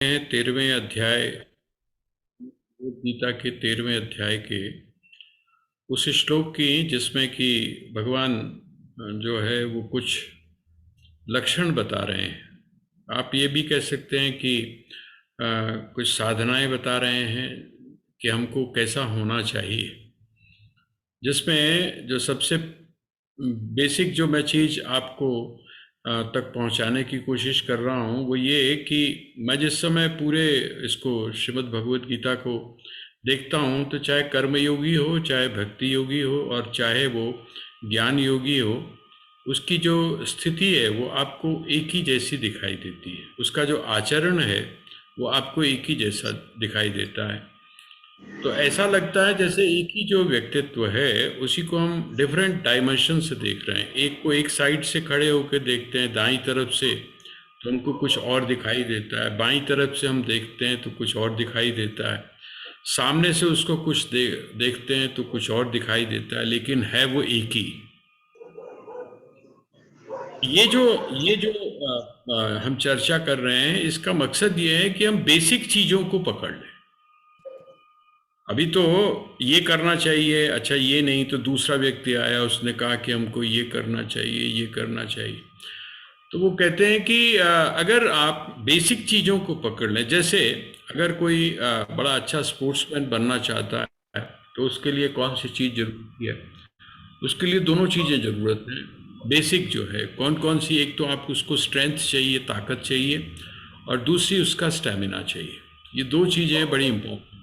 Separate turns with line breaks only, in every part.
13वें अध्याय, गीता के 13वें अध्याय के उस श्लोक की जिसमें कि भगवान जो है वो कुछ लक्षण बता रहे हैं। आप ये भी कह सकते हैं कि कुछ साधनाएं बता रहे हैं कि हमको कैसा होना चाहिए, जिसमें जो सबसे बेसिक जो मैं चीज़ आपको तक पहुंचाने की कोशिश कर रहा हूं वो ये कि मैं जिस समय पूरे इसको श्रीमद् भगवत गीता को देखता हूं तो चाहे कर्मयोगी हो, चाहे भक्ति योगी हो और चाहे वो ज्ञान योगी हो, उसकी जो स्थिति है वो आपको एक ही जैसी दिखाई देती है। उसका जो आचरण है वो आपको एक ही जैसा दिखाई देता है। तो ऐसा लगता है जैसे एक ही जो व्यक्तित्व है उसी को हम डिफरेंट डायमेंशन से देख रहे हैं। एक को एक साइड से खड़े होकर देखते हैं दाईं तरफ से तो हमको कुछ और दिखाई देता है, बाईं तरफ से हम देखते हैं तो कुछ और दिखाई देता है, सामने से उसको कुछ देखते हैं तो कुछ और दिखाई देता है, लेकिन है वो एक ही। ये जो हम चर्चा कर रहे हैं इसका मकसद ये है कि हम बेसिक चीजों को पकड़ लें। अभी तो ये करना चाहिए, अच्छा ये नहीं तो दूसरा व्यक्ति आया उसने कहा कि हमको ये करना चाहिए, ये करना चाहिए। तो वो कहते हैं कि अगर आप बेसिक चीज़ों को पकड़ लें, जैसे अगर कोई बड़ा अच्छा स्पोर्ट्समैन बनना चाहता है तो उसके लिए कौन सी चीज़ जरूरी है? उसके लिए दोनों चीज़ें ज़रूरत है। बेसिक जो है कौन कौन सी, एक तो आप उसको स्ट्रेंथ चाहिए, ताकत चाहिए, और दूसरी उसका स्टेमिना चाहिए। ये दो चीज़ें बड़ी इंपॉर्टेंट।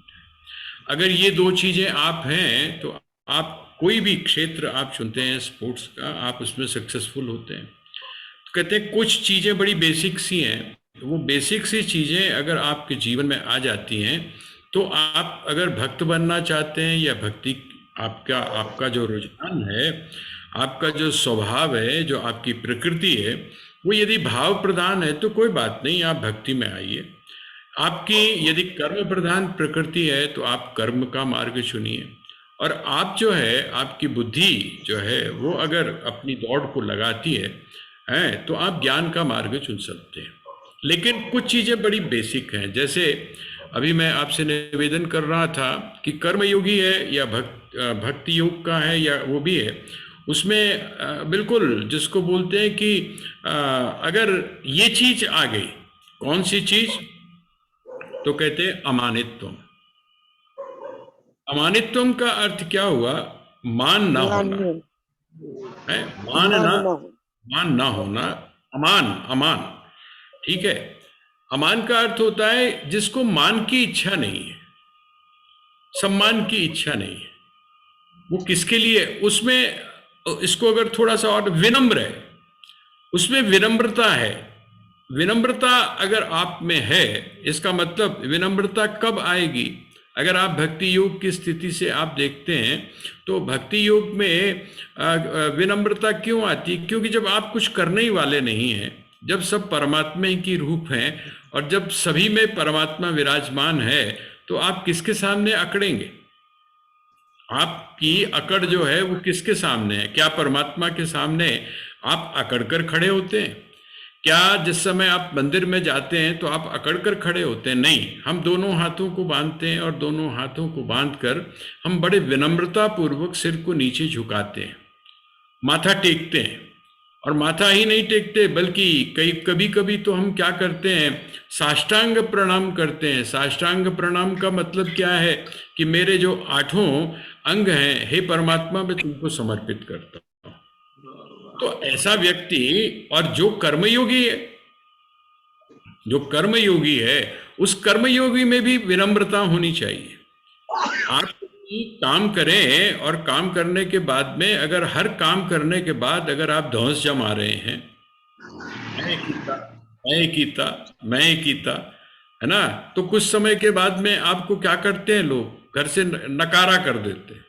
अगर ये दो चीजें आप हैं तो आप कोई भी क्षेत्र आप चुनते हैं स्पोर्ट्स का, आप उसमें सक्सेसफुल होते हैं। तो कहते हैं कुछ चीजें बड़ी बेसिक सी हैं, तो वो बेसिक सी चीजें अगर आपके जीवन में आ जाती हैं तो आप अगर भक्त बनना चाहते हैं या भक्ति, आपका आपका जो रुझान है, आपका जो स्वभाव है, जो आपकी प्रकृति है, वो यदि भाव प्रधान है तो कोई बात नहीं, आप भक्ति में आइए। आपकी यदि कर्म प्रधान प्रकृति है तो आप कर्म का मार्ग चुनिए। और आप जो है, आपकी बुद्धि जो है वो अगर अपनी दौड़ को लगाती है तो आप ज्ञान का मार्ग चुन सकते हैं। लेकिन कुछ चीज़ें बड़ी बेसिक हैं, जैसे अभी मैं आपसे निवेदन कर रहा था कि कर्मयोगी है या भक्ति योग का है या वो भी है, उसमें बिल्कुल जिसको बोलते हैं कि अगर ये चीज़ आ गई, कौन सी चीज़? तो कहते हैं अमानित्व। अमानित्व का अर्थ क्या हुआ? मान ना होना है। मान ना होना, अमान, अमान। ठीक है। अमान का अर्थ होता है जिसको मान की इच्छा नहीं है, सम्मान की इच्छा नहीं है। वो किसके लिए? उसमें इसको अगर थोड़ा सा और विनम्र है, उसमें विनम्रता है। विनम्रता अगर आप में है, इसका मतलब विनम्रता कब आएगी? अगर आप भक्ति योग की स्थिति से आप देखते हैं तो भक्ति योग में विनम्रता क्यों आती? क्योंकि जब आप कुछ करने ही वाले नहीं हैं, जब सब परमात्मा की रूप हैं और जब सभी में परमात्मा विराजमान है, तो आप किसके सामने अकड़ेंगे? आपकी अकड़ जो है वो किसके सामने है? क्या परमात्मा के सामने आप अकड़ कर खड़े होते हैं? क्या जिस समय आप मंदिर में जाते हैं तो आप अकड़ कर खड़े होते हैं? नहीं, हम दोनों हाथों को बांधते हैं और दोनों हाथों को बांधकर हम बड़े विनम्रता पूर्वक सिर को नीचे झुकाते हैं, माथा टेकते हैं। और माथा ही नहीं टेकते बल्कि कभी कभी तो हम क्या करते हैं, साष्टांग प्रणाम करते हैं। साष्टांग प्रणाम का मतलब क्या है कि मेरे जो आठों अंग हैं, हे परमात्मा मैं तुमको समर्पित करता हूं। तो ऐसा व्यक्ति, और जो कर्मयोगी है, जो कर्मयोगी है, उस कर्मयोगी में भी विनम्रता होनी चाहिए। आप काम करें और काम करने के बाद में, अगर हर काम करने के बाद अगर आप धौंस जमा रहे हैं, मैं कीता, मैं कीता, मैं कीता, है ना, तो कुछ समय के बाद में आपको क्या करते हैं लोग? घर से नकारा कर देते हैं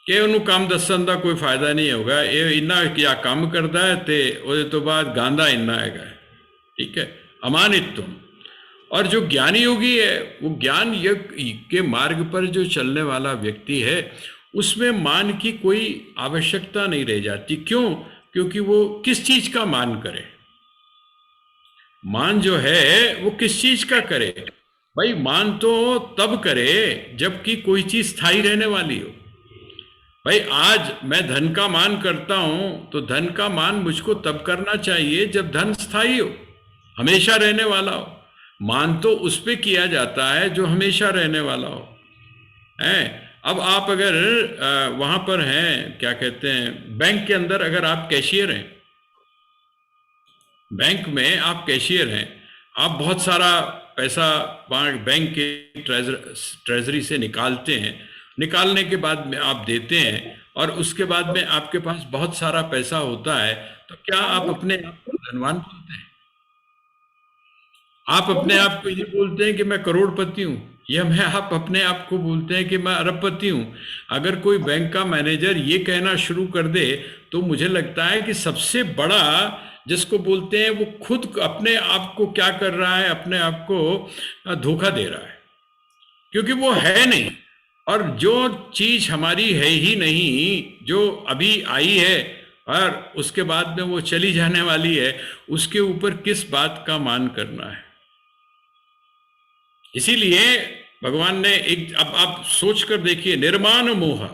कि उन्होंने काम दसन का कोई फायदा नहीं होगा, ये इन्ना क्या काम करता है ते ਉਹਦੇ तो बाद गांधा इन्ना हैगा। ठीक है, अमानित्व। और जो ज्ञानी योगी है, वो ज्ञान यज्ञ के मार्ग पर जो चलने वाला व्यक्ति है, उसमें मान की कोई आवश्यकता नहीं रह जाती। क्यों? क्योंकि वो किस चीज का मान करे? मान जो है वो किस चीज का करे? भाई मान तो तब करे जबकि कोई चीज स्थायी रहने वाली हो। भाई आज मैं धन का मान करता हूं तो धन का मान मुझको तब करना चाहिए जब धन स्थायी हो, हमेशा रहने वाला हो। मान तो उस पे किया जाता है जो हमेशा रहने वाला हो। है, अब आप अगर वहां पर हैं, क्या कहते हैं, बैंक के अंदर अगर आप कैशियर हैं, बैंक में आप कैशियर हैं, आप बहुत सारा पैसा वहाँ बैंक के ट्रेजरी से निकालते हैं, निकालने के बाद में आप देते हैं और उसके बाद में आपके पास बहुत सारा पैसा होता है, तो क्या आप अपने आप को धनवान बोलते हैं? आप अपने आप को ये बोलते हैं कि मैं करोड़पति हूँ, या मैं आप अपने आप को बोलते हैं कि मैं अरबपति हूँ? अगर कोई बैंक का मैनेजर ये कहना शुरू कर दे तो मुझे लगता है कि सबसे बड़ा जिसको बोलते हैं वो खुद अपने आप को क्या कर रहा है, अपने आप को धोखा दे रहा है, क्योंकि वो है नहीं। और जो चीज हमारी है ही नहीं, जो अभी आई है और उसके बाद में वो चली जाने वाली है, उसके ऊपर किस बात का मान करना है? इसीलिए भगवान ने एक, अब आप सोच कर देखिए, निर्माण मोह,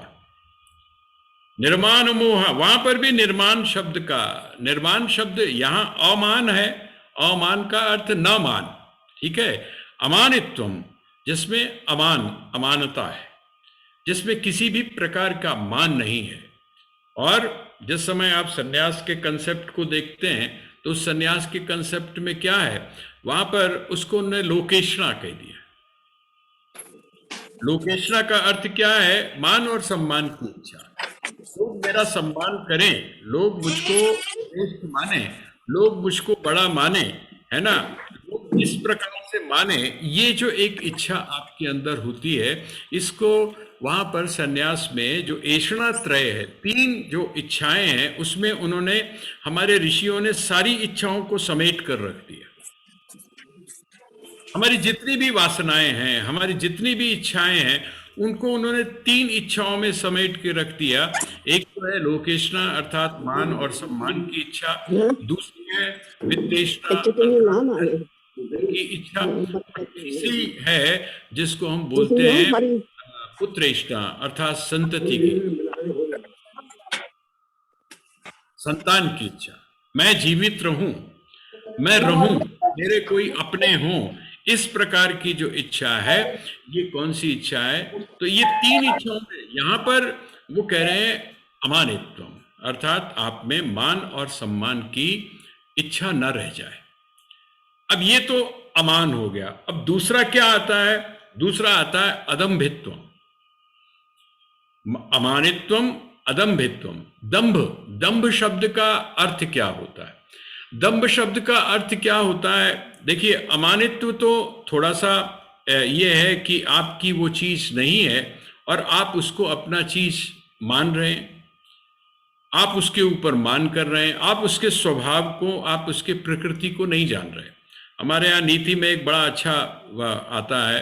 निर्माण मोह, वहां पर भी निर्माण शब्द का, निर्माण शब्द यहां अमान है, अमान का अर्थ न मान, ठीक है, अमानित्वम, जिसमें अमान, अमानता है, जिसमें किसी भी प्रकार का मान नहीं है। और जिस समय आप सन्यास के कंसेप्ट को देखते हैं तो उस सन्यास के कंसेप्ट में क्या है, वहां पर उसको उन्होंने लोकेशना कह दिया। लोकेशना का अर्थ क्या है? मान और सम्मान की इच्छा। लोग मेरा सम्मान करें, लोग मुझको श्रेष्ठ माने, लोग मुझको बड़ा माने, है ना, लोग इस प्रकार से माने, ये जो एक इच्छा आपके अंदर होती है, इसको वहां पर सन्यास में जो ऐषणा त्रय है, तीन जो इच्छाएं हैं, उसमें उन्होंने, हमारे ऋषियों ने सारी इच्छाओं को समेट कर रख दिया। हमारी जितनी भी वासनाएं हैं, हमारी जितनी भी इच्छाएं हैं, उनको उन्होंने तीन इच्छाओं में समेट के रख दिया। एक तो है लोकेशना अर्थात मान और सम्मान की इच्छा, दूसरी है वित्तेषणा की इच्छा, तीसरी है जिसको हम बोलते हैं पुत्रेष्णा अर्थात संतति की, संतान की इच्छा। मैं जीवित रहूं, मैं रहूं, मेरे कोई अपने हों, इस प्रकार की जो इच्छा है, ये कौन सी इच्छा है? तो ये तीन इच्छाओं में यहां पर वो कह रहे हैं अमानित्वम, अर्थात आप में मान और सम्मान की इच्छा न रह जाए। अब ये तो अमान हो गया। अब दूसरा क्या आता है? दूसरा आता है अदम्भित्वम, अमानित्वम, अदम्भित्वम, दंभ। दंभ शब्द का अर्थ क्या होता है? दंभ शब्द का अर्थ क्या होता है? देखिए, अमानित्व तो थोड़ा सा ये है कि आपकी वो चीज नहीं है और आप उसको अपना चीज मान रहे हैं, आप उसके ऊपर मान कर रहे हैं, आप उसके स्वभाव को, आप उसके प्रकृति को नहीं जान रहे। हमारे यहाँ नीति में एक बड़ा अच्छा आता है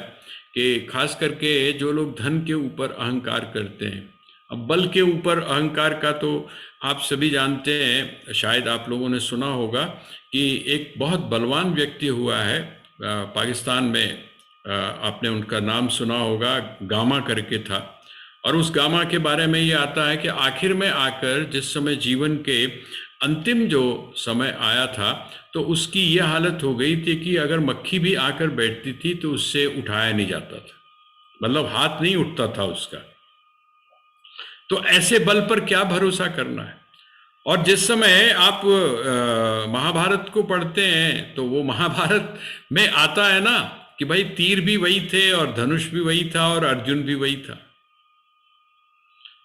कि खास करके जो लोग धन के ऊपर अहंकार करते हैं, अब बल के ऊपर अहंकार का तो आप सभी जानते हैं, शायद आप लोगों ने सुना होगा कि एक बहुत बलवान व्यक्ति हुआ है पाकिस्तान में, आपने उनका नाम सुना होगा, गामा करके था। और उस गामा के बारे में ये आता है कि आखिर में आकर जिस समय जीवन के अंतिम जो समय आया था, तो उसकी ये हालत हो गई थी कि अगर मक्खी भी आकर बैठती थी तो उससे उठाया नहीं जाता था, मतलब हाथ नहीं उठता था उसका। तो ऐसे बल पर क्या भरोसा करना है? और जिस समय आप महाभारत को पढ़ते हैं तो वो महाभारत में आता है ना कि भाई तीर भी वही थे और धनुष भी वही था और अर्जुन भी वही था।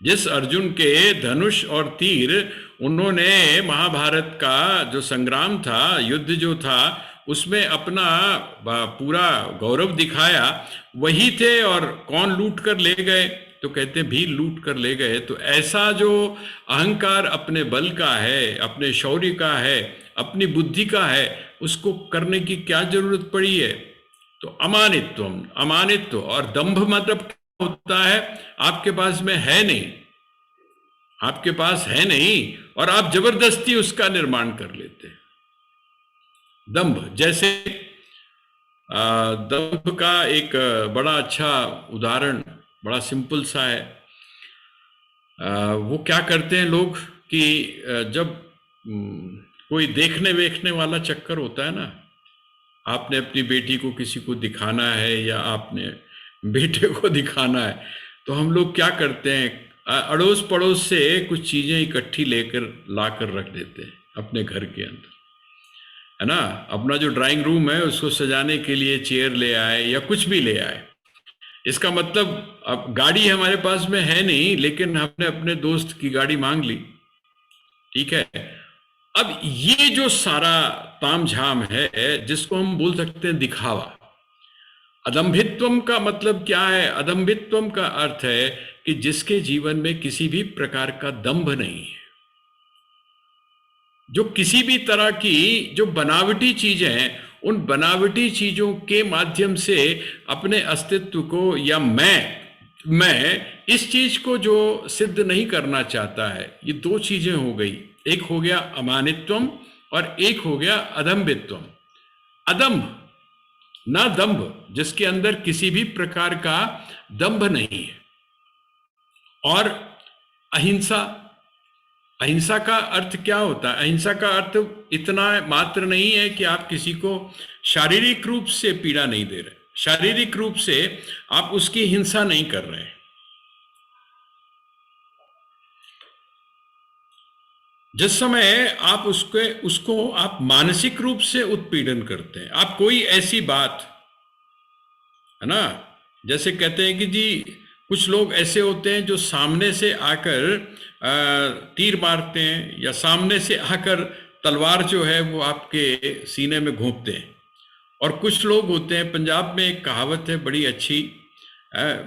जिस अर्जुन के धनुष और तीर, उन्होंने महाभारत का जो संग्राम था, युद्ध जो था, उसमें अपना पूरा गौरव दिखाया, वही थे। और कौन लूट कर ले गए? तो कहते हैं भील लूट कर ले गए। तो ऐसा जो अहंकार अपने बल का है, अपने शौर्य का है, अपनी बुद्धि का है, उसको करने की क्या जरूरत पड़ी है? तो अमानित्वम, अमानित्व और दंभ मतलब क्या होता है? आपके पास में है नहीं, आपके पास है नहीं और आप जबरदस्ती उसका निर्माण कर लेते हैं। दंभ, जैसे दंभ का एक बड़ा अच्छा उदाहरण, बड़ा सिंपल सा है। वो क्या करते हैं लोग कि जब कोई देखने वेखने वाला चक्कर होता है ना, आपने अपनी बेटी को किसी को दिखाना है या आपने बेटे को दिखाना है, तो हम लोग क्या करते हैं, अड़ोस पड़ोस से कुछ चीजें इकट्ठी लेकर लाकर रख देते हैं अपने घर के अंदर, है ना। अपना जो ड्राइंग रूम है उसको सजाने के लिए चेयर ले आए या कुछ भी ले आए। इसका मतलब, अब गाड़ी हमारे पास में है नहीं, लेकिन हमने अपने दोस्त की गाड़ी मांग ली, ठीक है। अब ये जो सारा तामझाम है, जिसको हम बोल सकते हैं दिखावा। अदम्भित्वम का मतलब क्या है? अदम्भित्वम का अर्थ है कि जिसके जीवन में किसी भी प्रकार का दंभ नहीं है, जो किसी भी तरह की जो बनावटी चीजें हैं, उन बनावटी चीजों के माध्यम से अपने अस्तित्व को, या मैं इस चीज को जो सिद्ध नहीं करना चाहता है। ये दो चीजें हो गई, एक हो गया अमानित्वम और एक हो गया अदम्भित्वम। अदम्भ ना दंभ, जिसके अंदर किसी भी प्रकार का दंभ नहीं है। और अहिंसा, अहिंसा का अर्थ क्या होता है? अहिंसा का अर्थ इतना मात्र नहीं है कि आप किसी को शारीरिक रूप से पीड़ा नहीं दे रहे, शारीरिक रूप से आप उसकी हिंसा नहीं कर रहे हैं। जिस समय आप उसको आप मानसिक रूप से उत्पीड़न करते हैं, आप कोई ऐसी बात, है ना, जैसे कहते हैं कि जी कुछ लोग ऐसे होते हैं जो सामने से आकर तीर मारते हैं, या सामने से आकर तलवार जो है वो आपके सीने में घोंपते हैं। और कुछ लोग होते हैं, पंजाब में एक कहावत है बड़ी अच्छी,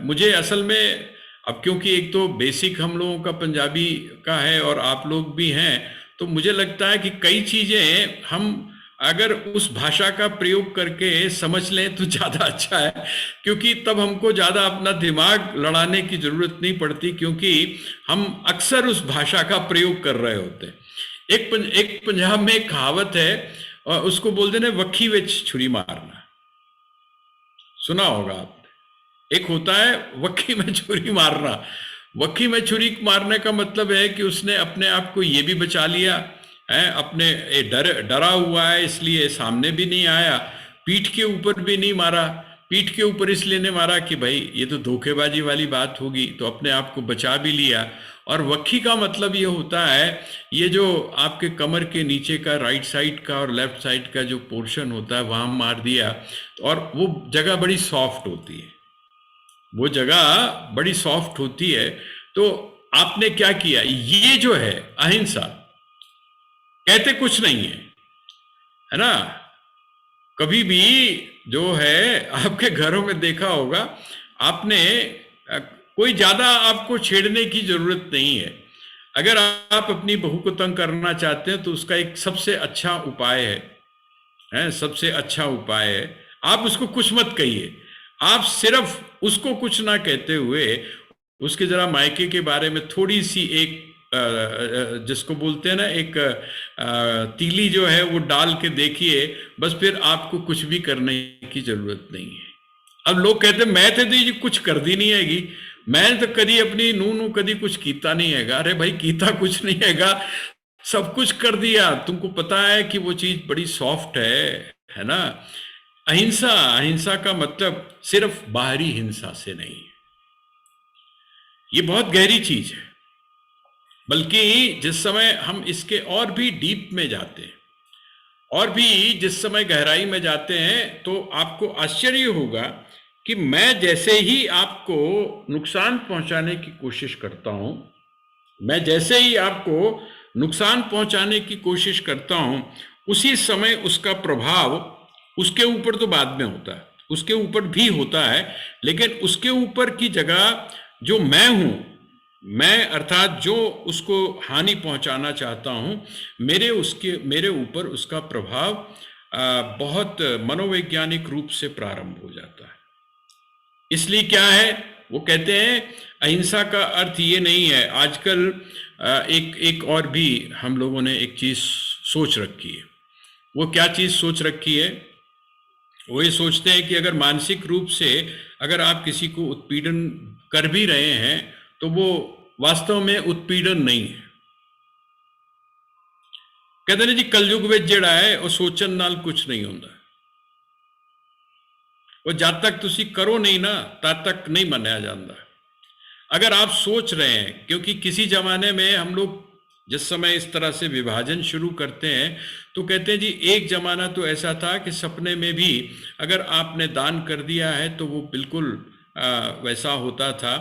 मुझे असल में, अब क्योंकि एक तो बेसिक हम लोगों का पंजाबी का है और आप लोग भी हैं, तो मुझे लगता है कि कई चीज़ें हम अगर उस भाषा का प्रयोग करके समझ लें तो ज़्यादा अच्छा है, क्योंकि तब हमको ज़्यादा अपना दिमाग लड़ाने की ज़रूरत नहीं पड़ती, क्योंकि हम अक्सर उस भाषा का प्रयोग कर रहे होते हैं। एक पंजाब में एक कहावत है, और उसको बोलते हैं वक्खी विच छुरी मारना, सुना होगा आपने। एक होता है वक्खी में छुरी मारना। वक्खी में छुरी मारने का मतलब है कि उसने अपने आप को ये भी बचा लिया है, अपने डरा हुआ है इसलिए सामने भी नहीं आया, पीठ के ऊपर भी नहीं मारा। पीठ के ऊपर इसलिए नहीं मारा कि भाई ये तो धोखेबाजी वाली बात होगी, तो अपने आप को बचा भी लिया। और वक्खी का मतलब ये होता है, ये जो आपके कमर के नीचे का राइट साइड का और लेफ्ट साइड का जो पोर्शन होता है वहां मार दिया, और वो जगह बड़ी सॉफ्ट होती है, वो जगह बड़ी सॉफ्ट होती है। तो आपने क्या किया? ये जो है अहिंसा, कहते कुछ नहीं है ना। कभी भी जो है आपके घरों में देखा होगा आपने, कोई ज्यादा आपको छेड़ने की जरूरत नहीं है। अगर आप अपनी बहू को तंग करना चाहते हैं तो उसका एक सबसे अच्छा उपाय है, सबसे अच्छा उपाय है, आप उसको कुछ मत कहिए। आप सिर्फ उसको कुछ ना कहते हुए उसके जरा मायके के बारे में थोड़ी सी एक जिसको बोलते हैं ना, एक तीली जो है वो डाल के देखिए, बस फिर आपको कुछ भी करने की जरूरत नहीं है। अब लोग कहते हैं मैं तो जी कुछ कर दी नहीं हैगी, मैं तो कभी अपनी नू कभी कुछ कीता नहीं हैगा। अरे भाई कीता कुछ नहीं हैगा, सब कुछ कर दिया, तुमको पता है कि वो चीज बड़ी सॉफ्ट है ना। अहिंसा, अहिंसा का मतलब सिर्फ बाहरी हिंसा से नहीं, ये बहुत गहरी चीज है। बल्कि जिस समय हम इसके और भी डीप में जाते हैं, और भी जिस समय गहराई में जाते हैं, तो आपको आश्चर्य होगा कि मैं जैसे ही आपको नुकसान पहुंचाने की कोशिश करता हूं, मैं जैसे ही आपको नुकसान पहुंचाने की कोशिश करता हूं, उसी समय उसका प्रभाव उसके ऊपर तो बाद में होता है, उसके ऊपर भी होता है, लेकिन उसके ऊपर की जगह जो मैं हूं, मैं अर्थात जो उसको हानि पहुंचाना चाहता हूं, मेरे ऊपर उसका प्रभाव बहुत मनोवैज्ञानिक रूप से प्रारंभ हो जाता है। इसलिए क्या है, वो कहते हैं अहिंसा का अर्थ ये नहीं है। आजकल एक और भी हम लोगों ने एक चीज सोच रखी है वो क्या चीज सोच रखी है? वो ये सोचते हैं कि अगर मानसिक रूप से अगर आप किसी को उत्पीड़न कर भी रहे हैं तो वो वास्तव में उत्पीड़न नहीं है। कहते ने जी कलयुग ਵਿੱਚ ਜਿਹੜਾ ਹੈ ਉਹ ਸੋਚਣ ਨਾਲ ਕੁਝ ਨਹੀਂ ਹੁੰਦਾ। वो जब तक तुसी करो नहीं ना तब तक नहीं मनाया जाता। अगर आप सोच रहे हैं, क्योंकि किसी जमाने में हम लोग जिस समय इस तरह से विभाजन शुरू करते हैं तो कहते हैं जी एक जमाना तो ऐसा था कि सपने में भी अगर आपने दान कर दिया है तो वो बिल्कुल वैसा होता था।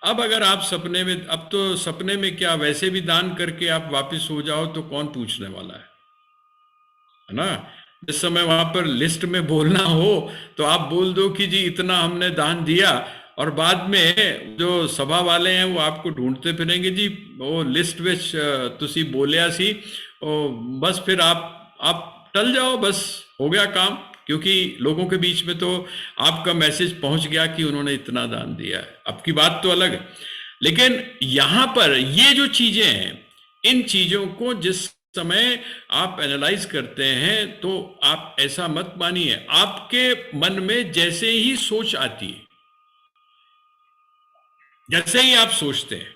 अब अगर आप सपने में, अब तो सपने में क्या, वैसे भी दान करके आप वापस हो जाओ तो कौन पूछने वाला है ना। जिस समय वहां पर लिस्ट में बोलना हो तो आप बोल दो कि जी इतना हमने दान दिया, और बाद में जो सभा वाले हैं वो आपको ढूंढते फिरेंगे जी वो लिस्ट विच तुसी बोलिया सी, बस फिर आप टल जाओ, बस हो गया काम, क्योंकि लोगों के बीच में तो आपका मैसेज पहुंच गया कि उन्होंने इतना दान दिया है। अब की बात तो अलग है, लेकिन यहां पर ये जो चीजें हैं, इन चीजों को जिस समय आप एनालाइज करते हैं तो आप ऐसा मत मानिए, आपके मन में जैसे ही सोच आती है, जैसे ही आप सोचते हैं,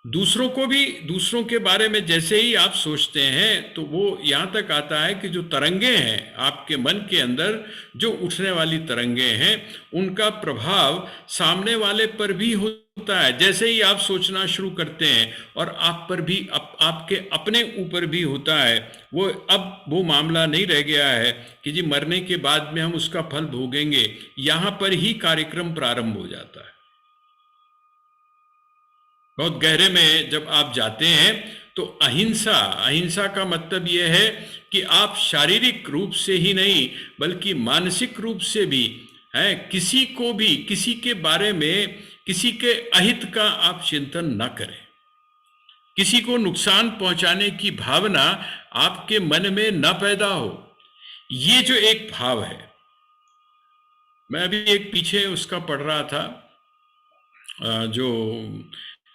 दूसरों को भी, दूसरों के बारे में जैसे ही आप सोचते हैं तो वो यहां तक आता है कि जो तरंगे हैं आपके मन के अंदर, जो उठने वाली तरंगे हैं, उनका प्रभाव सामने वाले पर भी होता है। जैसे ही आप सोचना शुरू करते हैं और आप पर भी, आपके अपने ऊपर भी होता है। वो अब वो मामला नहीं रह गया है कि जी मरने के बाद में हम उसका फल भोगेंगे, यहां पर ही कार्यक्रम प्रारंभ हो जाता है। बहुत गहरे में जब आप जाते हैं तो अहिंसा, अहिंसा का मतलब यह है कि आप शारीरिक रूप से ही नहीं बल्कि मानसिक रूप से भी है, किसी को भी, किसी के बारे में, किसी के अहित का आप चिंतन न करें। किसी को नुकसान पहुंचाने की भावना आपके मन में न पैदा हो। ये जो एक भाव है, मैं अभी एक पीछे उसका पढ़ रहा था, जो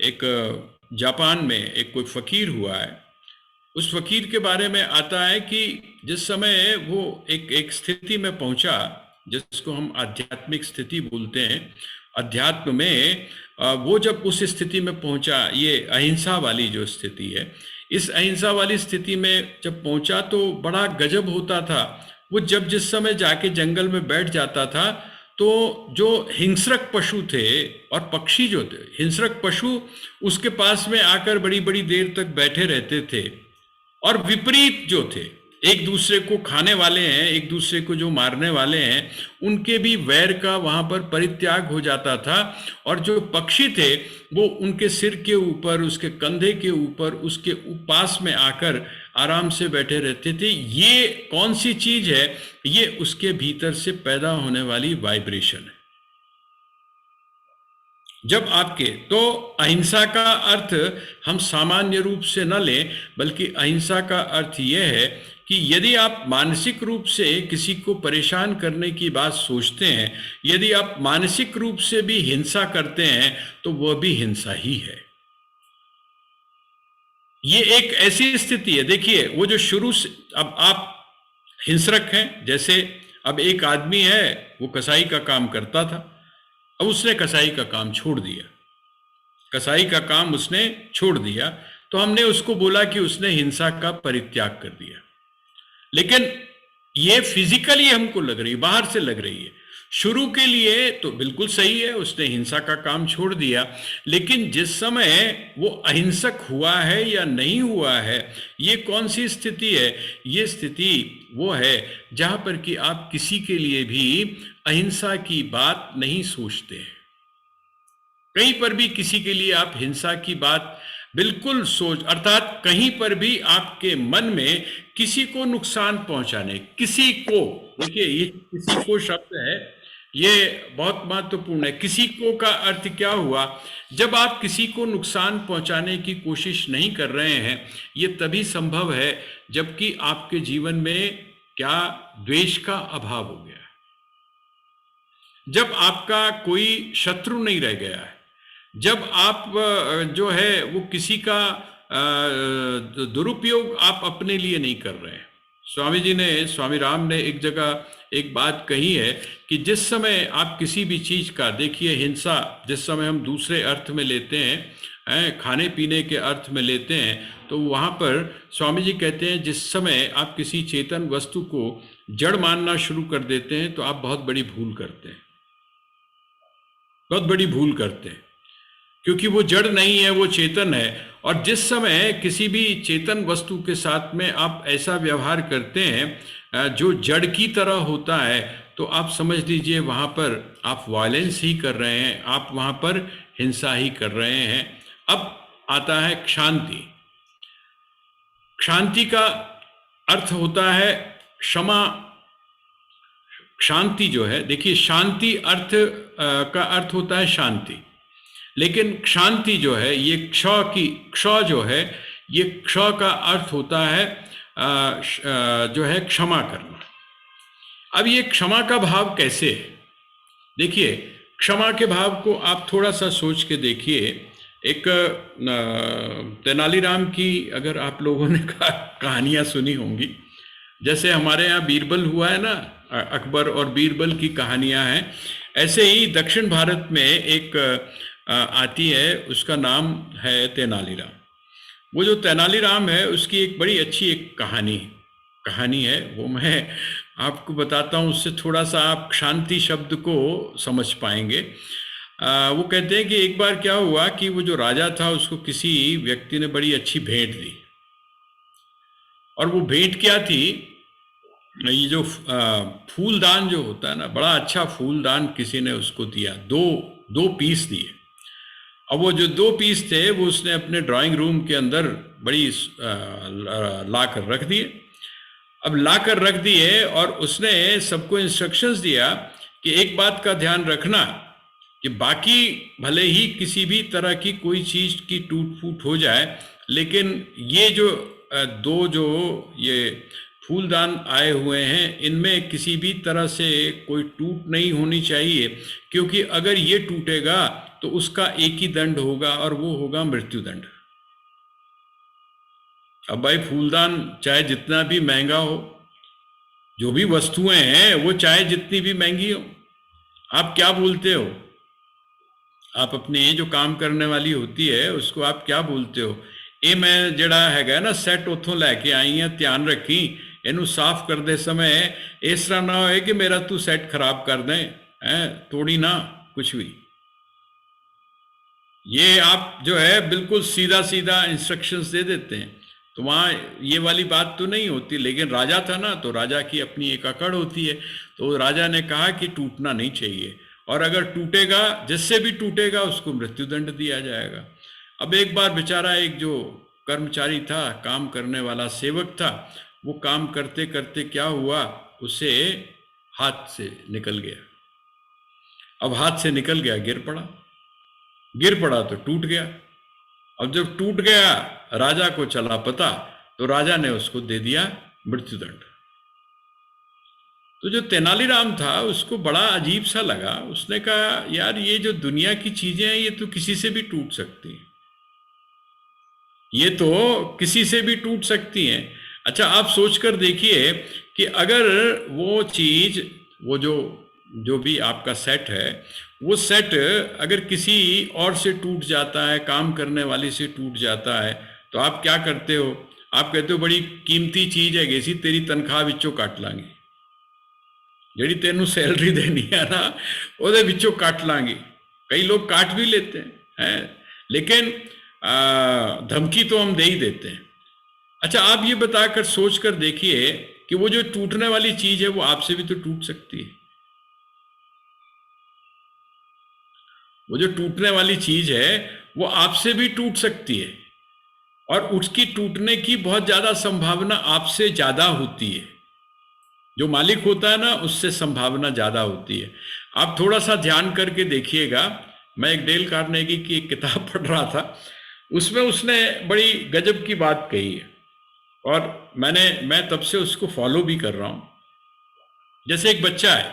एक जापान में एक कोई फकीर हुआ है, उस फकीर के बारे में आता है कि जिस समय वो एक स्थिति में पहुंचा जिसको हम आध्यात्मिक स्थिति बोलते हैं, अध्यात्म में वो जब उस स्थिति में पहुंचा, ये अहिंसा वाली जो स्थिति है, इस अहिंसा वाली स्थिति में जब पहुंचा तो बड़ा गजब होता था। वो जब जिस समय जाके जंगल में बैठ जाता था तो जो हिंसक पशु थे और पक्षी जो थे, हिंसक पशु उसके पास में आकर बड़ी बड़ी देर तक बैठे रहते थे, और विपरीत जो थे, एक दूसरे को खाने वाले हैं, एक दूसरे को जो मारने वाले हैं, उनके भी वैर का वहां पर परित्याग हो जाता था। और जो पक्षी थे वो उनके सिर के ऊपर, उसके कंधे के ऊपर, उसके पास में आकर आराम से बैठे रहते थे। ये कौन सी चीज है? ये उसके भीतर से पैदा होने वाली वाइब्रेशन है। जब आपके, तो अहिंसा का अर्थ हम सामान्य रूप से न लें, बल्कि अहिंसा का अर्थ यह है कि यदि आप मानसिक रूप से किसी को परेशान करने की बात सोचते हैं, यदि आप मानसिक रूप से भी हिंसा करते हैं तो वह भी हिंसा ही है। ये एक ऐसी स्थिति है, देखिए वो जो शुरू से, अब आप हिंसक हैं, जैसे अब एक आदमी है वो कसाई का काम करता था, अब उसने कसाई का काम छोड़ दिया, कसाई का काम उसने छोड़ दिया, तो हमने उसको बोला कि उसने हिंसा का परित्याग कर दिया। लेकिन ये फिजिकली हमको लग रही है, बाहर से लग रही है, शुरू के लिए तो बिल्कुल सही है, उसने हिंसा का काम छोड़ दिया। लेकिन जिस समय वो अहिंसक हुआ है या नहीं हुआ है, ये कौन सी स्थिति है? ये स्थिति वो है जहां पर कि आप किसी के लिए भी अहिंसा की बात नहीं सोचते हैं। कहीं पर भी किसी के लिए आप हिंसा की बात बिल्कुल सोच, अर्थात कहीं पर भी आपके मन में किसी को नुकसान पहुंचाने, किसी को, देखिए ये किसी को शब्द है, ये बहुत महत्वपूर्ण है। किसी को का अर्थ क्या हुआ? जब आप किसी को नुकसान पहुंचाने की कोशिश नहीं कर रहे हैं, ये तभी संभव है जबकि आपके जीवन में क्या, द्वेष का अभाव हो गया है, जब आपका कोई शत्रु नहीं रह गया है, जब आप जो है वो किसी का दुरुपयोग आप अपने लिए नहीं कर रहे हैं। स्वामी जी ने, स्वामी राम ने एक जगह एक बात कही है कि जिस समय आप किसी भी चीज का, देखिए हिंसा जिस समय हम दूसरे अर्थ में लेते हैं, खाने पीने के अर्थ में लेते हैं, तो वहाँ पर स्वामी जी कहते हैं जिस समय आप किसी चेतन वस्तु को जड़ मानना शुरू कर देते हैं तो आप बहुत बड़ी भूल करते हैं, बहुत बड़ी भूल करते हैं, क्योंकि वो जड़ नहीं है, वो चेतन है। और जिस समय किसी भी चेतन वस्तु के साथ में आप ऐसा व्यवहार करते हैं जो जड़ की तरह होता है, तो आप समझ लीजिए वहाँ पर आप वायलेंस ही कर रहे हैं, आप वहाँ पर हिंसा ही कर रहे हैं। अब आता है शांति। शांति का अर्थ होता है क्षमा। शांति जो है, देखिए शांति अर्थ का अर्थ होता है शांति, लेकिन शांति जो है ये क्ष जो है, ये क्ष का अर्थ होता है जो है क्षमा करना। अब ये क्षमा का भाव कैसे है? देखिए क्षमा के भाव को आप थोड़ा सा सोच के देखिए। एक तेनालीराम की अगर आप लोगों ने कहानियां सुनी होंगी, जैसे हमारे यहाँ बीरबल हुआ है ना, अकबर और बीरबल की कहानियां हैं, ऐसे ही दक्षिण भारत में एक आती है, उसका नाम है तेनालीराम। वो जो तेनालीराम है उसकी एक बड़ी अच्छी एक कहानी है, वो मैं आपको बताता हूँ, उससे थोड़ा सा आप शांति शब्द को समझ पाएंगे। वो कहते हैं कि एक बार क्या हुआ कि वो जो राजा था उसको किसी व्यक्ति ने बड़ी अच्छी भेंट दी, और वो भेंट क्या थी, ये जो फूलदान जो होता है ना, बड़ा अच्छा फूलदान किसी ने उसको दिया, दो पीस दिए। अब वो जो 2 पीस थे वो उसने अपने ड्राइंग रूम के अंदर बड़ी ला कर रख दिए। अब ला कर रख दिए और उसने सबको इंस्ट्रक्शंस दिया कि एक बात का ध्यान रखना कि बाकी भले ही किसी भी तरह की कोई चीज़ की टूट फूट हो जाए, लेकिन ये जो 2 जो ये फूलदान आए हुए हैं, इनमें किसी भी तरह से कोई टूट नहीं होनी चाहिए, क्योंकि अगर ये टूटेगा तो उसका एक ही दंड होगा और वो होगा मृत्यु दंड। अब भाई फूलदान चाहे जितना भी महंगा हो, जो भी वस्तुएं हैं वो चाहे जितनी भी महंगी हो, आप क्या बोलते हो? आप अपने जो काम करने वाली होती है उसको आप क्या बोलते हो? ये मैं जड़ा हैगा ना सैट उतों लैके आई हाँ, ध्यान रखी इनू साफ करते समय इस तरह ना हो कि मेरा तू सैट खराब कर दें, तोड़ी ना कुछ भी। ये आप जो है बिल्कुल सीधा सीधा इंस्ट्रक्शंस दे देते हैं, तो वहाँ ये वाली बात तो नहीं होती। लेकिन राजा था ना, तो राजा की अपनी एक अकड़ होती है, तो राजा ने कहा कि टूटना नहीं चाहिए, और अगर टूटेगा, जिससे भी टूटेगा उसको मृत्युदंड दिया जाएगा। अब एक बार बेचारा एक जो कर्मचारी था, काम करने वाला सेवक था, वो काम करते करते क्या हुआ, उसे हाथ से निकल गया। अब हाथ से निकल गया, गिर पड़ा तो टूट गया। अब जब टूट गया, राजा को चला पता, तो राजा ने उसको दे दिया मृत्युदंड। तो जो तेनालीराम था उसको बड़ा अजीब सा लगा, उसने कहा यार ये जो दुनिया की चीजें हैं ये तो किसी से भी टूट सकती हैं, ये तो किसी से भी टूट सकती हैं। अच्छा आप सोचकर देखिए कि अगर वो चीज, वो जो भी आपका सेट है, वो सेट अगर किसी और से टूट जाता है, काम करने वाली से टूट जाता है, तो आप क्या करते हो? आप कहते हो बड़ी कीमती चीज है गेसी, तेरी तनख्वाह विचों काट लांगे, ਜਿਹੜੀ तेनू सैलरी देनी है ना ਉਹਦੇ ਵਿੱਚੋਂ काट लांगे। कई लोग काट भी लेते हैं, लेकिन धमकी तो हम दे ही देते हैं। अच्छा आप ये बताकर सोच कर देखिए कि वो जो टूटने वाली चीज है वो आपसे भी तो टूट सकती है। वो जो टूटने वाली चीज है वो आपसे भी टूट सकती है, और उसकी टूटने की बहुत ज्यादा संभावना आपसे ज्यादा होती है। जो मालिक होता है ना उससे संभावना ज्यादा होती है। आप थोड़ा सा ध्यान करके देखिएगा। मैं एक डेल कार्नेगी की एक किताब पढ़ रहा था, उसमें उसने बड़ी गजब की बात कही है, और मैं तब से उसको फॉलो भी कर रहा हूं। जैसे एक बच्चा है,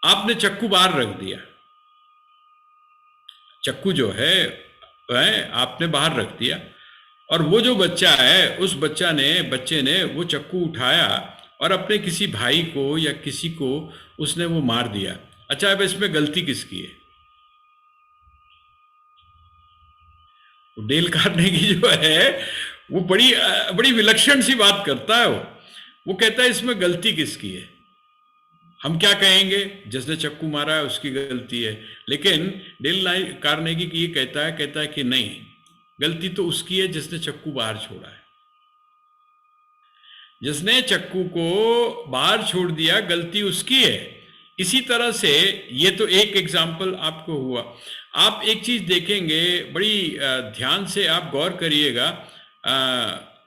आपने चक्कू बाहर रख दिया, चक्कू जो है आपने बाहर रख दिया, और वो जो बच्चा है, उस बच्चे ने वो चक्कू उठाया और अपने किसी भाई को या किसी को उसने वो मार दिया। अच्छा, अब इसमें गलती किसकी है? डेल कार्नेगी जो है वो बड़ी विलक्षण सी बात करता है। वो कहता है इसमें गलती किसकी है? हम क्या कहेंगे? जिसने चक्कू मारा है उसकी गलती है। लेकिन डेल कार्नेगी की ये कहता है कि नहीं, गलती तो उसकी है जिसने चक्कू बाहर छोड़ा है। जिसने चक्कू को बाहर छोड़ दिया, गलती उसकी है। इसी तरह से ये तो एक एग्जाम्पल आपको हुआ। आप एक चीज देखेंगे, बड़ी ध्यान से आप गौर करिएगा।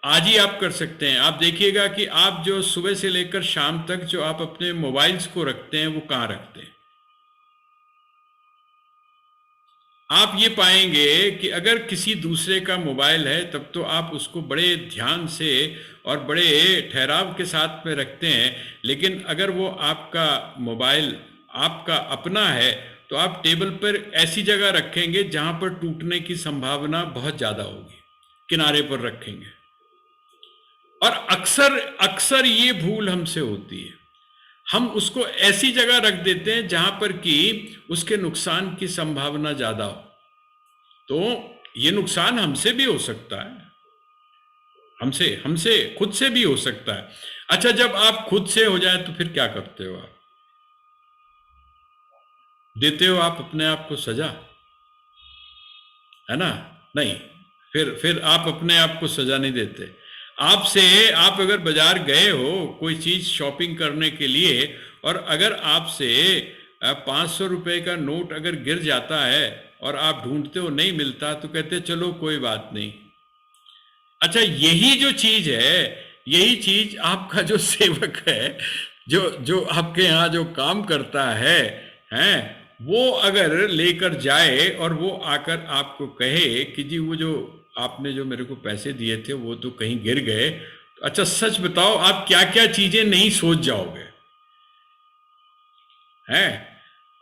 आज ही आप कर सकते हैं। आप देखिएगा कि आप जो सुबह से लेकर शाम तक जो आप अपने मोबाइल्स को रखते हैं वो कहाँ रखते हैं। आप ये पाएंगे कि अगर किसी दूसरे का मोबाइल है तब तो आप उसको बड़े ध्यान से और बड़े ठहराव के साथ में रखते हैं, लेकिन अगर वो आपका मोबाइल आपका अपना है तो आप टेबल पर ऐसी जगह रखेंगे जहां पर टूटने की संभावना बहुत ज़्यादा होगी, किनारे पर रखेंगे। और अक्सर अक्सर ये भूल हमसे होती है, हम उसको ऐसी जगह रख देते हैं जहां पर कि उसके नुकसान की संभावना ज़्यादा हो। तो ये नुकसान हमसे भी हो सकता है, हमसे हमसे खुद से भी हो सकता है। अच्छा, जब आप खुद से हो जाए तो फिर क्या करते हो? आप देते हो आप अपने आप को सजा, है ना? नहीं, फिर आप अपने आप को सजा नहीं देते। आप अगर बाजार गए हो कोई चीज शॉपिंग करने के लिए, और अगर आपसे 500 रुपए का नोट अगर गिर जाता है और आप ढूंढते हो नहीं मिलता, तो कहते चलो कोई बात नहीं। अच्छा, यही जो चीज है, यही चीज आपका जो सेवक है, जो जो आपके यहाँ जो काम करता है, हैं, वो अगर लेकर जाए और वो आकर आपको कहे कि जी वो जो आपने जो मेरे को पैसे दिए थे वो तो कहीं गिर गए। अच्छा, सच बताओ आप क्या क्या चीजें नहीं सोच जाओगे, हैं?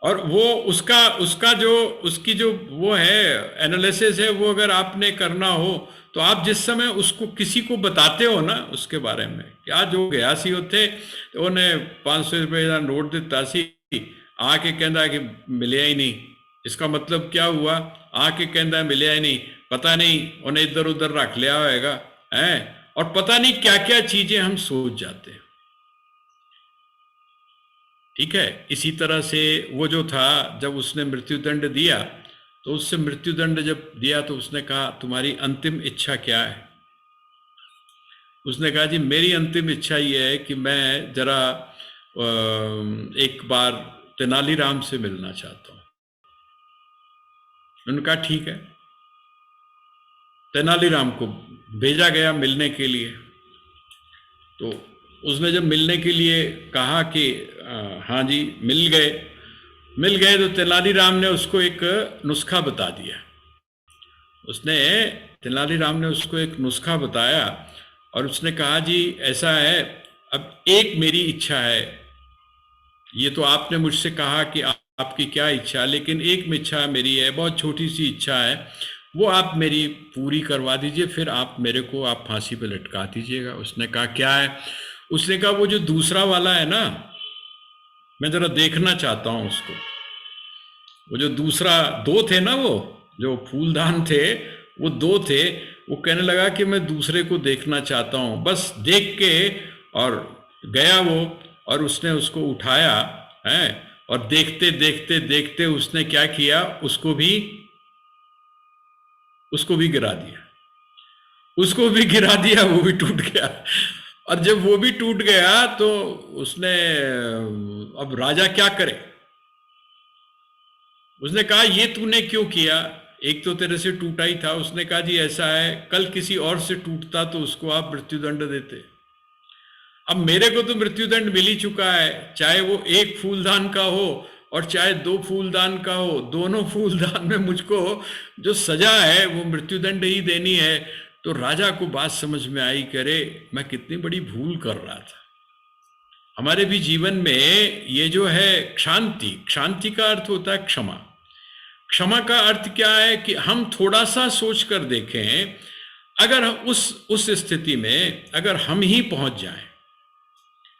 और वो उसका उसका जो उसकी जो वो है एनालिसिस है, वो अगर आपने करना हो तो आप जिस समय उसको किसी को बताते हो ना उसके बारे में, क्या जो गया सी होते तो उन्हें 500 रुपए का नोट दिता सी, आके कहता कि मिले ही नहीं। इसका मतलब क्या हुआ? आके कहता मिले ही नहीं, पता नहीं उन्हें इधर उधर रख लिया होएगा, है। और पता नहीं क्या क्या चीजें हम सोच जाते हैं। ठीक है, इसी तरह से वो जो था, जब उसने मृत्युदंड दिया तो उससे मृत्युदंड जब दिया तो उसने कहा तुम्हारी अंतिम इच्छा क्या है? उसने कहा जी मेरी अंतिम इच्छा ये है कि मैं जरा एक बार तेनालीराम से मिलना चाहता हूं। उन्होंने कहा ठीक है। तेनालीराम को भेजा गया मिलने के लिए। तो उसने जब मिलने के लिए कहा कि हाँ जी मिल गए तो तेनालीराम ने उसको एक नुस्खा बता दिया। तेनालीराम ने उसको एक नुस्खा बताया और उसने कहा जी ऐसा है, अब एक मेरी इच्छा है, ये तो आपने मुझसे कहा कि आपकी क्या इच्छा, लेकिन एक इच्छा मेरी है, बहुत छोटी सी इच्छा है, वो आप मेरी पूरी करवा दीजिए, फिर आप मेरे को आप फांसी पे लटका दीजिएगा। उसने कहा क्या है? उसने कहा वो जो दूसरा वाला है ना, मैं जरा देखना चाहता हूं उसको। वो जो दूसरा दो थे ना, वो जो फूलदान थे वो दो थे। वो कहने लगा कि मैं दूसरे को देखना चाहता हूं, बस देख के। और गया वो, और उसने उसको उठाया है, और देखते देखते देखते उसने क्या किया, उसको भी गिरा दिया। वो भी टूट गया। और जब वो भी टूट गया तो उसने, अब राजा क्या करे? उसने कहा ये तूने क्यों किया? एक तो तेरे से टूटा ही था। उसने कहा जी ऐसा है, कल किसी और से टूटता तो उसको आप मृत्युदंड देते। अब मेरे को तो मृत्युदंड मिल ही चुका है, चाहे वो एक फूलदान का हो और चाहे दो फूलदान का हो, दोनों फूलदान में मुझको जो सजा है वो मृत्युदंड ही देनी है। तो राजा को बात समझ में आई, करे मैं कितनी बड़ी भूल कर रहा था। हमारे भी जीवन में ये जो है क्षांति का अर्थ होता है क्षमा। क्षमा का अर्थ क्या है कि हम थोड़ा सा सोच कर देखें, अगर उस स्थिति में अगर हम ही पहुंच जाएं,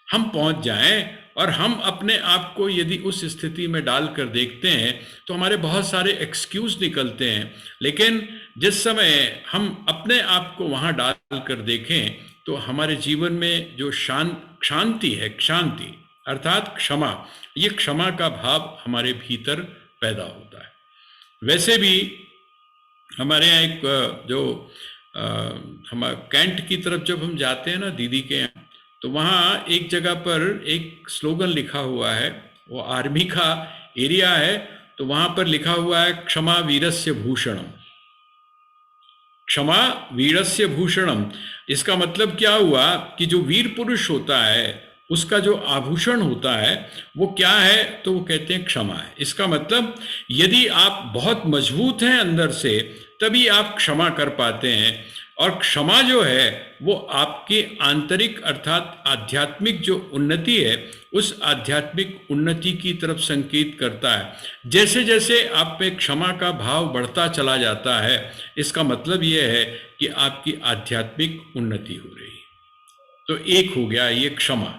हम पहुंच जाएं और हम अपने आप को यदि उस स्थिति में डालकर देखते हैं तो हमारे बहुत सारे एक्सक्यूज निकलते हैं। लेकिन जिस समय हम अपने आप को वहां डालकर देखें तो हमारे जीवन में जो शांति है, शांति अर्थात क्षमा, ये क्षमा का भाव हमारे भीतर पैदा होता है। वैसे भी हमारे यहाँ एक जो हम कैंट की तरफ जब हम जाते हैं ना दीदी के यहाँ, तो वहाँ एक जगह पर एक स्लोगन लिखा हुआ है, वो आर्मी का एरिया है, तो वहाँ पर लिखा हुआ है क्षमा वीरस्य भूषणम। क्षमा वीरस्य भूषणम, इसका मतलब क्या हुआ कि जो वीर पुरुष होता है उसका जो आभूषण होता है वो क्या है, तो वो कहते हैं क्षमा है। इसका मतलब यदि आप बहुत मजबूत हैं अंदर से तभी आप क्षमा कर पाते हैं, और क्षमा जो है वो आपके आंतरिक अर्थात आध्यात्मिक जो उन्नति है उस आध्यात्मिक उन्नति की तरफ संकेत करता है। जैसे जैसे आप में क्षमा का भाव बढ़ता चला जाता है, इसका मतलब ये है कि आपकी आध्यात्मिक उन्नति हो रही है। तो एक हो गया ये क्षमा।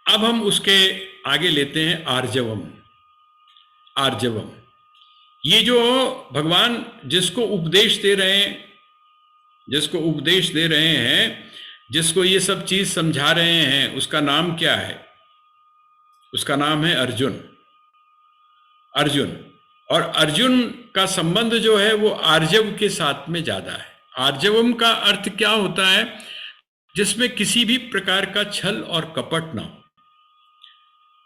अब हम उसके आगे लेते हैं आर्जवम। आर्जवम, ये जो भगवान जिसको उपदेश दे रहे हैं, जिसको उपदेश दे रहे हैं, जिसको ये सब चीज समझा रहे हैं, उसका नाम क्या है? उसका नाम है अर्जुन। अर्जुन, और अर्जुन का संबंध जो है वो आर्जव के साथ में ज्यादा है। आर्जवम का अर्थ क्या होता है? जिसमें किसी भी प्रकार का छल और कपट ना हो,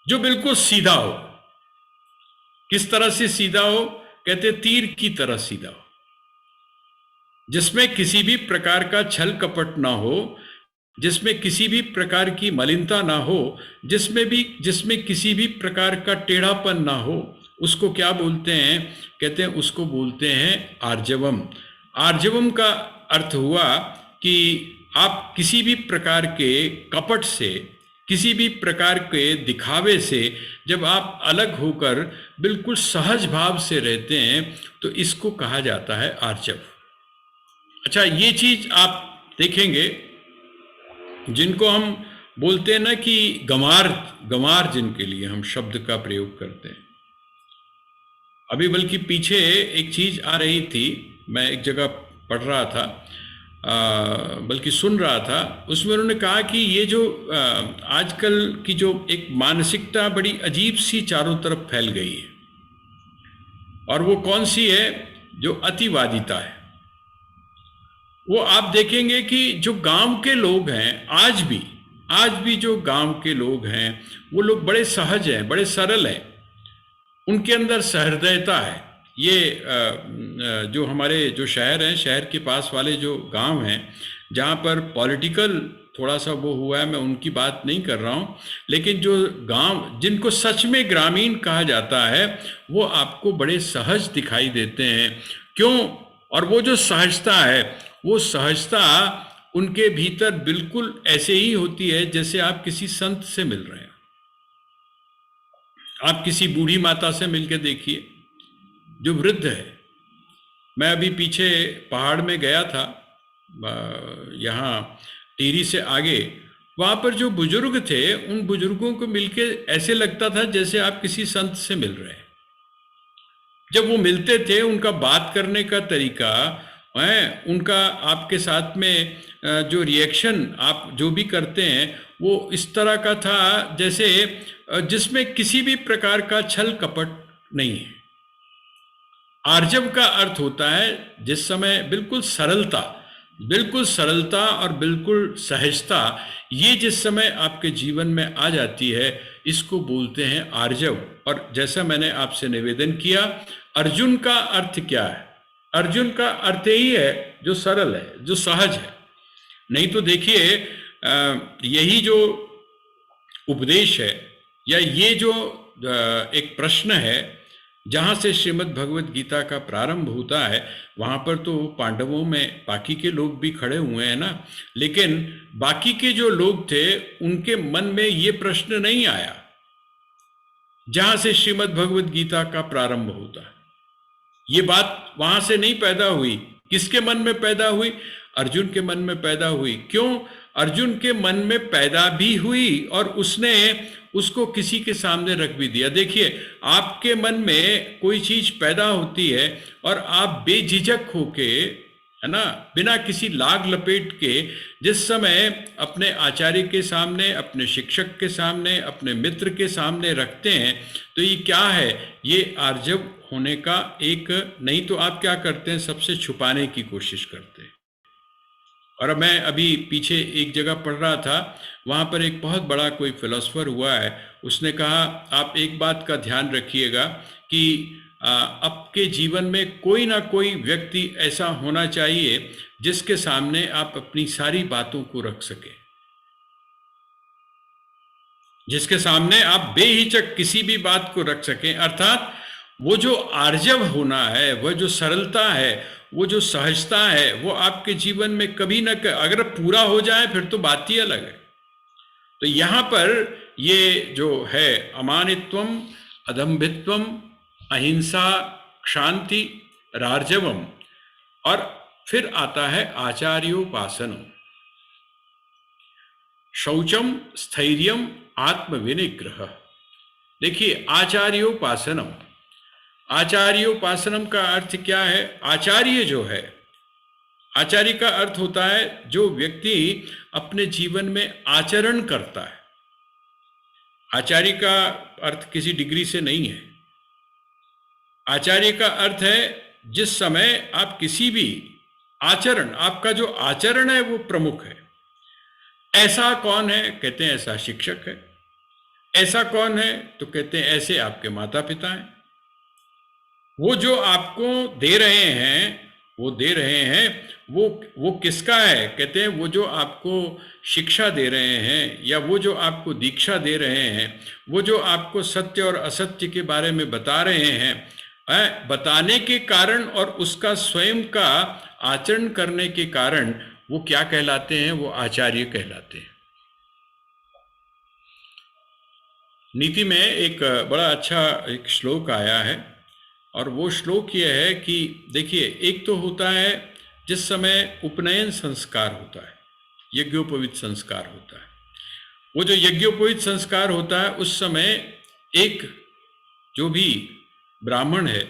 जो बिल्कुल सीधा हो। किस तरह से सीधा हो? कहते तीर की तरह सीधा हो, जिसमें किसी भी प्रकार का छल कपट ना हो, जिसमें किसी भी प्रकार की मलिनता ना हो, जिसमें किसी भी प्रकार का टेढ़ापन ना हो, उसको क्या बोलते हैं? कहते हैं उसको बोलते हैं आर्जवम। आर्जवम का अर्थ हुआ कि आप किसी भी प्रकार के कपट से, किसी भी प्रकार के दिखावे से जब आप अलग होकर बिल्कुल सहज भाव से रहते हैं तो इसको कहा जाता है आर्जव। अच्छा, ये चीज आप देखेंगे जिनको हम बोलते हैं ना कि गंवार, गंवार जिनके लिए हम शब्द का प्रयोग करते हैं। अभी बल्कि पीछे एक चीज आ रही थी, मैं एक जगह पढ़ रहा था, बल्कि सुन रहा था, उसमें उन्होंने कहा कि ये जो आजकल की जो एक मानसिकता बड़ी अजीब सी चारों तरफ फैल गई है, और वो कौन सी है? जो अतिवादिता है। वो आप देखेंगे कि जो गांव के लोग हैं, आज भी जो गांव के लोग हैं वो लोग बड़े सहज हैं, बड़े सरल हैं, उनके अंदर सहृदयता है। ये जो हमारे जो शहर हैं, शहर के पास वाले जो गांव हैं जहाँ पर पॉलिटिकल थोड़ा सा वो हुआ है, मैं उनकी बात नहीं कर रहा हूँ, लेकिन जो गांव जिनको सच में ग्रामीण कहा जाता है वो आपको बड़े सहज दिखाई देते हैं। क्यों? और वो जो सहजता है, वो सहजता उनके भीतर बिल्कुल ऐसे ही होती है जैसे आप किसी संत से मिल रहे हैं। आप किसी बूढ़ी माता से मिलकर देखिए जो वृद्ध है। मैं अभी पीछे पहाड़ में गया था, यहाँ टिहरी से आगे, वहाँ पर जो बुजुर्ग थे उन बुजुर्गों को मिलके ऐसे लगता था जैसे आप किसी संत से मिल रहे हैं। जब वो मिलते थे, उनका बात करने का तरीका है, उनका आपके साथ में जो रिएक्शन आप जो भी करते हैं वो इस तरह का था जैसे जिसमें किसी भी प्रकार का छल कपट नहीं है। आर्जव का अर्थ होता है जिस समय बिल्कुल सरलता और बिल्कुल सहजता, ये जिस समय आपके जीवन में आ जाती है, इसको बोलते हैं आर्जव। और जैसा मैंने आपसे निवेदन किया, अर्जुन का अर्थ क्या है? अर्जुन का अर्थ यही है जो सरल है, जो सहज है। नहीं तो देखिए, यही जो उपदेश है या ये जो एक प्रश्न है जहाँ से श्रीमद् भगवत गीता का प्रारंभ होता है, वहाँ पर तो पांडवों में बाकी के लोग भी खड़े हुए हैं ना, लेकिन बाकी के जो लोग थे उनके मन में ये प्रश्न नहीं आया जहाँ से श्रीमद् भगवत गीता का प्रारंभ होता है। ये बात वहाँ से नहीं पैदा हुई किसके मन में पैदा हुई? अर्जुन के मन में पैदा हुई। क्यों? अर्जुन के मन में पैदा भी हुई और उसने उसको किसी के सामने रख भी दिया। देखिए, आपके मन में कोई चीज पैदा होती है और आप बेझिझक होके, है ना, बिना किसी लाग लपेट के जिस समय अपने आचार्य के सामने, अपने शिक्षक के सामने, अपने मित्र के सामने रखते हैं, तो ये क्या है? ये आर्जव होने का एक, नहीं तो आप क्या करते हैं, सबसे छुपाने की कोशिश करते हैं। और मैं अभी पीछे एक जगह पढ़ रहा था, वहाँ पर एक बहुत बड़ा कोई फिलोसोफर हुआ है, उसने कहा आप एक बात का ध्यान रखिएगा कि आपके जीवन में कोई ना कोई व्यक्ति ऐसा होना चाहिए जिसके सामने आप अपनी सारी बातों को रख सकें, जिसके सामने आप बेहिचक किसी भी बात को रख सकें। अर्थात वो जो आर्जव होना है, वह जो सरलता है, वो जो सहजता है, वो आपके जीवन में कभी ना अगर पूरा हो जाए फिर तो बात ही अलग है। तो यहाँ पर ये जो है अमानित्वम, अदम्भित्वम, अहिंसा, शांति, रार्जवम, और फिर आता है आचार्योपासनम, शौचम, स्थैर्यम, आत्मविनिग्रह। देखिए, आचार्योपासनम, आचार्योपासनम का अर्थ क्या है? आचार्य जो है, आचार्य का अर्थ होता है जो व्यक्ति अपने जीवन में आचरण करता है। आचार्य का अर्थ किसी डिग्री से नहीं है। आचार्य का अर्थ है जिस समय आप किसी भी आचरण, आपका जो आचरण है वो प्रमुख है। ऐसा कौन है? कहते हैं ऐसा शिक्षक है। ऐसा कौन है? तो कहते हैं ऐसे आपके माता पिता हैं। वो जो आपको दे रहे हैं, वो दे रहे हैं, वो किसका है? कहते हैं वो जो आपको शिक्षा दे रहे हैं, या वो जो आपको दीक्षा दे रहे हैं, वो जो आपको सत्य और असत्य के बारे में बता रहे हैं, बताने के कारण और उसका स्वयं का आचरण करने के कारण वो क्या कहलाते हैं? वो आचार्य कहलाते हैं। नीति में एक बड़ा अच्छा एक श्लोक आया है, और वो श्लोक ये है कि देखिए, एक तो होता है जिस समय उपनयन संस्कार होता है, यज्ञोपवीत संस्कार होता है। वो जो यज्ञोपवीत संस्कार होता है उस समय एक जो भी ब्राह्मण है,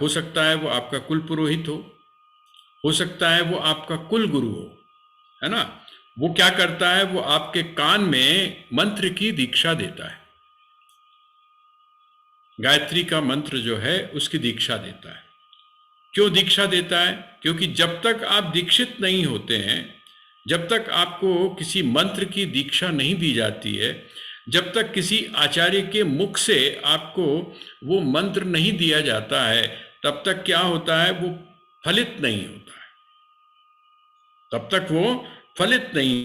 हो सकता है वो आपका कुल पुरोहित हो सकता है वो आपका कुल गुरु हो, है ना, वो क्या करता है? वो आपके कान में मंत्र की दीक्षा देता है, गायत्री का मंत्र जो है उसकी दीक्षा देता है। क्यों दीक्षा देता है? क्योंकि जब तक आप दीक्षित नहीं होते हैं, जब तक आपको किसी मंत्र की दीक्षा नहीं दी जाती है, जब तक किसी आचार्य के मुख से आपको वो मंत्र नहीं दिया जाता है, तब तक क्या होता है? वो फलित नहीं होता है, तब तक वो फलित नहीं